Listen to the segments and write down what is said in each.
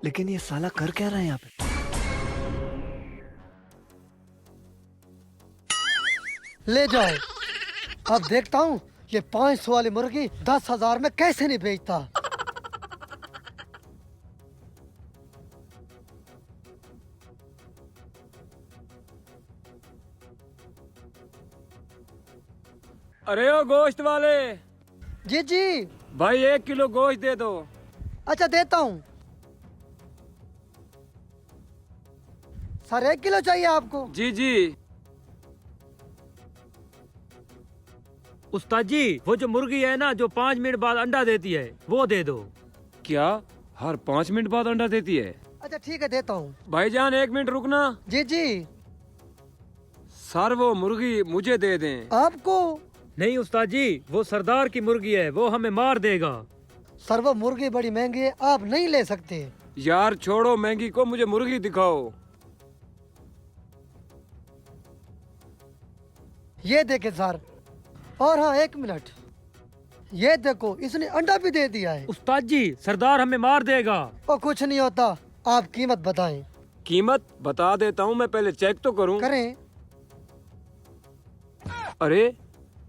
लेकिन ये साला कर क्या रहा है यहाँ पे? ले जाओ। अब देखता हूँ ये 500 वाली मुर्गी 10,000 में कैसे नहीं बेचता। अरे ओ गोश्त वाले, जी जी। भाई 1 किलो गोश्त दे दो। अच्छा देता हूँ सर। 1 किलो चाहिए आपको? जी जी। उस्ताद जी, वो जो मुर्गी है ना जो 5 मिनट बाद अंडा देती है, वो दे दो। क्या हर 5 मिनट बाद अंडा देती है? अच्छा ठीक है देता हूँ। भाईजान 1 मिनट रुकना। जी जी। सर वो मुर्गी मुझे दे दें। आपको? नहीं उस्ताद जी, वो सरदार की मुर्गी है, वो हमें मार देगा। सर वो मुर्गी बड़ी महंगी है, आप नहीं ले सकते। यार छोड़ो महंगी को, मुझे मुर्गी दिखाओ। ये देखे सर। और हाँ 1 मिनट, ये देखो इसने अंडा भी दे दिया है। उस्ताद जी, सरदार हमें मार देगा। और कुछ नहीं होता, आप कीमत बताएं। कीमत बता देता हूँ, मैं पहले चेक तो करूँ। करें। अरे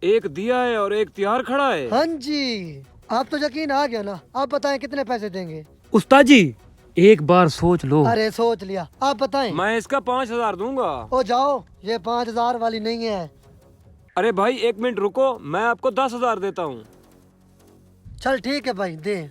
एक दिया है और एक तैयार खड़ा है। हाँ जी, आप तो यकीन आ गया ना। आप बताएं कितने पैसे देंगे? उस्ताद जी, एक बार सोच लो। अरे सोच लिया, आप बताएं। मैं इसका 5,000 दूंगा। ओ जाओ, ये 5,000 वाली नहीं है। अरे भाई 1 मिनट रुको, मैं आपको 10,000 देता हूँ। चल ठीक है भाई, दे।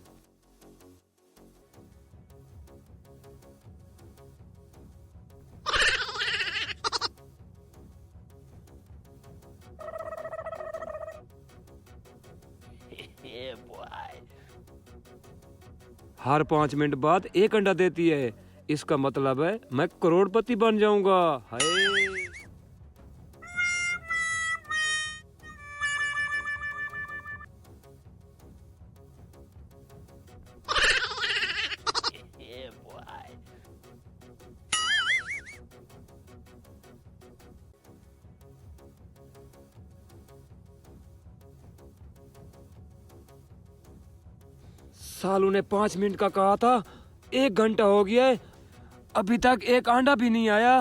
हर 5 मिनट बाद एक अंडा देती है, इसका मतलब है मैं करोड़पति बन जाऊंगा। हाय। सालू ने 5 मिनट का कहा था, 1 घंटा हो गया है, अभी तक एक अंडा भी नहीं आया।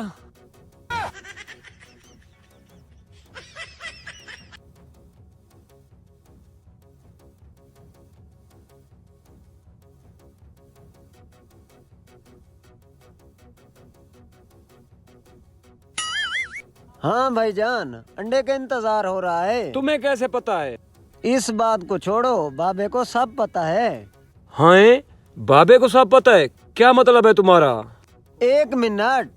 हाँ भाईजान, अंडे का इंतजार हो रहा है। तुम्हें कैसे पता है? इस बात को छोड़ो, बाबे को सब पता है। हाँ, बाबे को सब पता है? क्या मतलब है तुम्हारा? 1 मिनट।